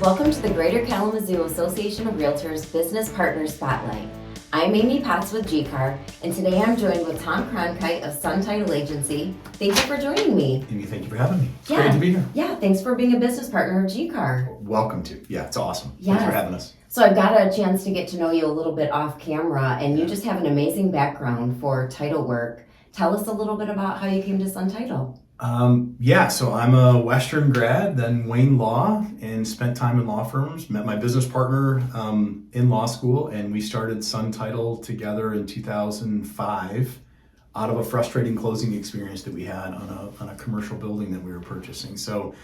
Welcome to the Greater Kalamazoo Association of Realtors Business Partners Spotlight. I'm Amy Potts with GCAR, and today I'm joined with Tom Cronkite of Sun Title Agency. Thank you for joining me. Amy, thank you for having me. It's great to be here. Yeah, thanks for being a business partner of GCAR. Welcome to. Yeah, it's awesome. Yes. Thanks for having us. So I've got a chance to get to know you a little bit off camera, and you just have an amazing background for title work. Tell us a little bit about how you came to Sun Title. So I'm a Western grad, then Wayne Law, and spent time in law firms. Met my business partner in law school, and we started Sun Title together in 2005 out of a frustrating closing experience that we had on a commercial building that we were purchasing. So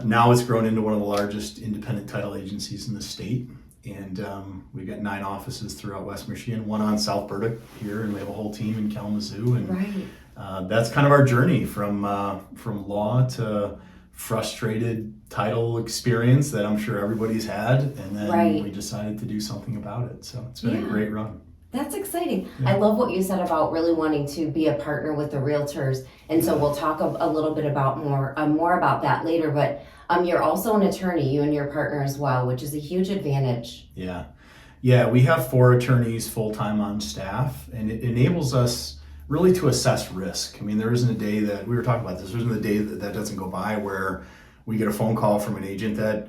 now it's grown into one of the largest independent title agencies in the state. And we've got 9 offices throughout West Michigan, one on South Burdick here, and we have a whole team in Kalamazoo. And Right. that's kind of our journey from law to frustrated title experience that I'm sure everybody's had. And then we decided to do something about it. So it's been a great run. That's exciting. Yeah. I love what you said about really wanting to be a partner with the realtors. And so we'll talk a little bit about more about that later. But you're also an attorney, you and your partner as well, which is a huge advantage. Yeah, we have 4 attorneys full-time on staff, and it enables us really to assess risk. I mean, there isn't a day that, we were talking about this, there isn't a day that doesn't go by where we get a phone call from an agent that,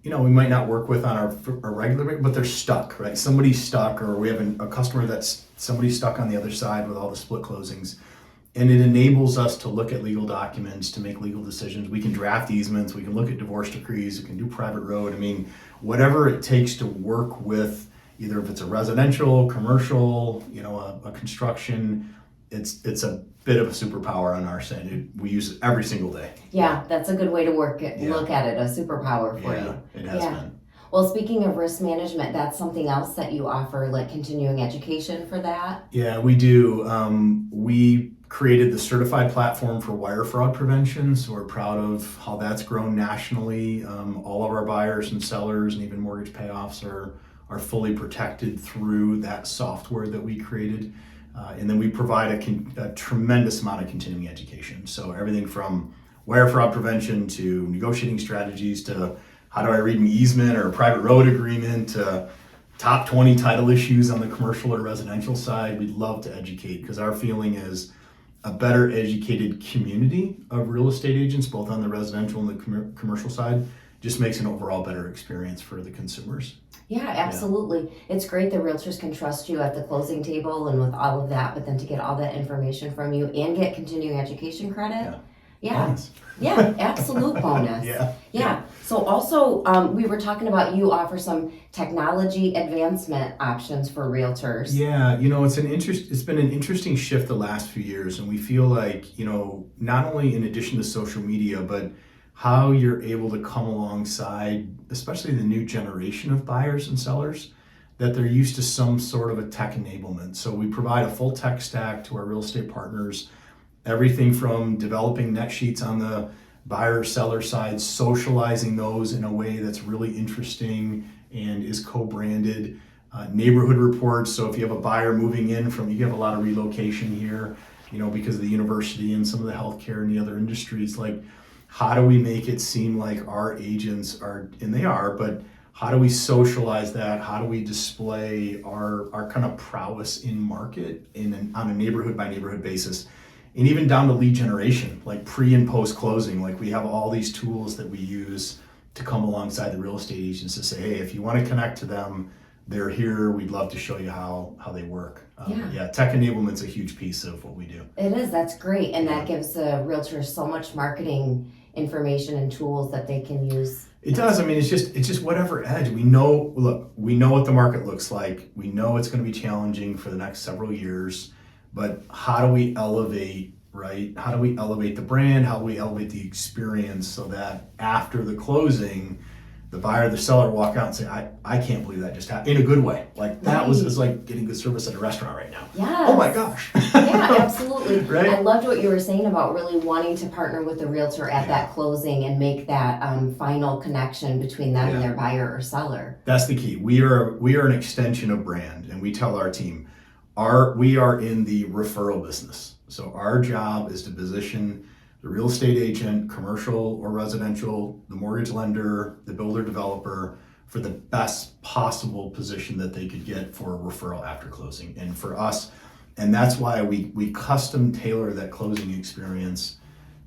we might not work with on our regular rate, but they're stuck, right? Somebody's stuck, or we have a customer that's somebody's stuck on the other side with all the split closings. And it enables us to look at legal documents, to make legal decisions. We can draft easements, we can look at divorce decrees, we can do private road. I mean, whatever it takes to work with, either if it's a residential, commercial, a construction, it's a bit of a superpower on our side. We use it every single day. Yeah, that's a good way to look at it, a superpower for you. It has been. Well, speaking of risk management, that's something else that you offer, like continuing education for that? Yeah, we do. We created the certified platform for wire fraud prevention, so we're proud of how that's grown nationally. All of our buyers and sellers and even mortgage payoffs are fully protected through that software that we created. And then we provide a tremendous amount of continuing education. So everything from wire fraud prevention to negotiating strategies to how do I read an easement or a private road agreement to top 20 title issues on the commercial or residential side. We'd love to educate, because our feeling is a better educated community of real estate agents, both on the residential and the commercial side, just makes an overall better experience for the consumers. Yeah, absolutely. Yeah. It's great that realtors can trust you at the closing table and with all of that, but then to get all that information from you and get continuing education credit. Bonus. Yeah, absolute bonus. Yeah. So also, we were talking about you offer some technology advancement options for realtors. Yeah, it's been an interesting shift the last few years, and we feel like, not only in addition to social media, but how you're able to come alongside, especially the new generation of buyers and sellers, that they're used to some sort of a tech enablement. So we provide a full tech stack to our real estate partners, everything from developing net sheets on the buyer seller side, socializing those in a way that's really interesting and is co-branded, neighborhood reports. So if you have a buyer moving in you have a lot of relocation here, because of the university and some of the healthcare and the other industries, like, how do we make it seem like our agents are, and they are, but how do we socialize that? How do we display our kind of prowess in market on a neighborhood by neighborhood basis? And even down to lead generation, like pre and post closing, like we have all these tools that we use to come alongside the real estate agents to say, hey, if you want to connect to them, they're here. We'd love to show you how they work. Tech enablement's a huge piece of what we do. It is. That's great. And that gives the realtors so much marketing information and tools that they can use. It does. I mean, it's just whatever edge. We know what the market looks like. We know it's going to be challenging for the next several years, but how do we elevate, right? How do we elevate the brand? How do we elevate the experience so that after the closing, the buyer, the seller walk out and say, I can't believe that just happened, in a good way. Like that is like getting good service at a restaurant right now. Yeah. Oh my gosh. Yeah, absolutely. Right? I loved what you were saying about really wanting to partner with the realtor at that closing and make that final connection between them and their buyer or seller. That's the key. We are an extension of brand, and we tell our team, we are in the referral business. So our job is to position the real estate agent, commercial or residential, the mortgage lender, the builder developer, for the best possible position that they could get for a referral after closing. And for us, and that's why we custom tailor that closing experience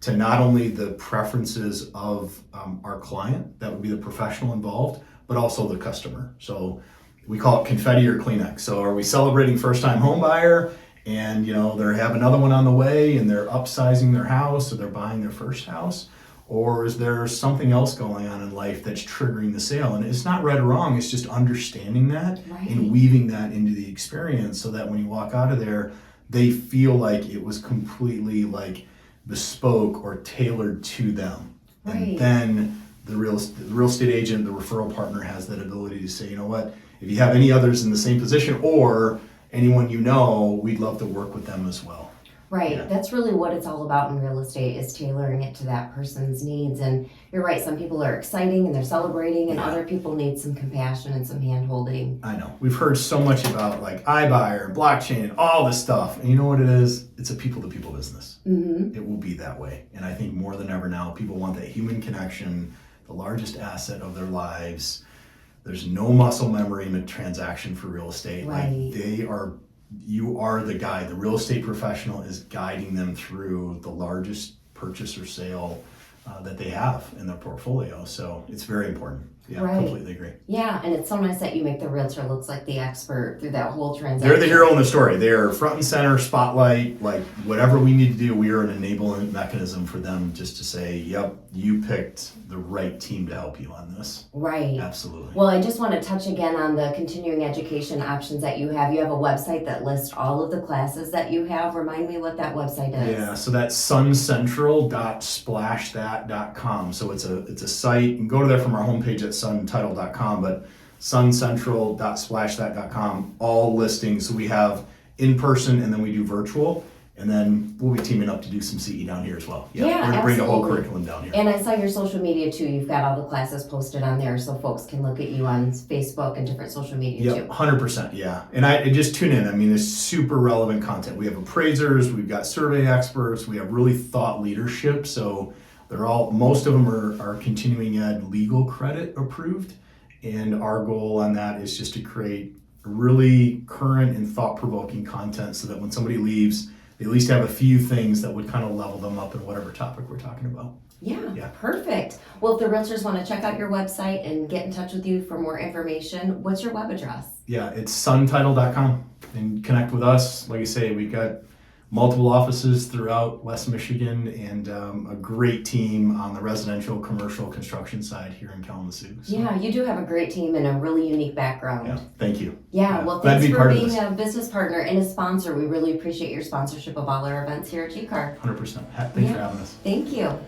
to not only the preferences of our client, that would be the professional involved, but also the customer. So we call it confetti or Kleenex. So are we celebrating first time home buyer and they have another one on the way and they're upsizing their house or they're buying their first house? Or is there something else going on in life that's triggering the sale? And it's not right or wrong, it's just understanding that and weaving that into the experience so that when you walk out of there, they feel like it was completely like bespoke or tailored to them. Right. And then the real estate agent, the referral partner has that ability to say, you know what, if you have any others in the same position or anyone we'd love to work with them as well. Right. Yeah. That's really what it's all about in real estate, is tailoring it to that person's needs. And you're right, some people are exciting and they're celebrating, and Yeah. other people need some compassion and some hand holding. I know. We've heard so much about like iBuyer and blockchain and all this stuff. And you know what it is? It's a people-to-people business. Mm-hmm. It will be that way. And I think more than ever now, people want that human connection, the largest asset of their lives. There's no muscle memory in a transaction for real estate. Right. Like you are the guide. The real estate professional is guiding them through the largest purchase or sale that they have in their portfolio. So it's very important. Yeah, Right. completely agree. Yeah, and it's so nice that you make the realtor looks like the expert through that whole transaction. They're the hero in the story. They're front and center, spotlight, like whatever we need to do, we are an enabling mechanism for them just to say, yep, you picked the right team to help you on this. Right. Absolutely. Well, I just want to touch again on the continuing education options that you have. You have a website that lists all of the classes that you have. Remind me what that website is. Yeah, so that's suncentral.splashthat.com. So it's a site. You can go to there from our homepage at suntitle.com, but suncentral.splashthat.com, all listings. So we have in person and then we do virtual. And then we'll be teaming up to do some CE down here as well. Yeah, we're going to bring the whole absolutely. curriculum down here. And I saw your social media too. You've got all the classes posted on there so folks can look at you on Facebook and different social media Yep, too. 100%, yeah. And I just tune in. I mean, it's super relevant content. We have appraisers, we've got survey experts, we have really thought leadership. So most of them are continuing ed legal credit approved. And our goal on that is just to create really current and thought-provoking content so that when somebody leaves, they at least have a few things that would kind of level them up in whatever topic we're talking about. Yeah, perfect. Well, if the realtors want to check out your website and get in touch with you for more information, what's your web address? Yeah, it's suntitle.com and connect with us. Like I say, we've got multiple offices throughout West Michigan and a great team on the residential, commercial construction side here in Kalamazoo. So, Yeah, you do have a great team and a really unique background. yeah, thank you. Yeah, well, glad to thanks be for part of being this. a business partner and a sponsor. We really appreciate your sponsorship of all our events here at GCAR. 100%. Thanks for having us. Thank you.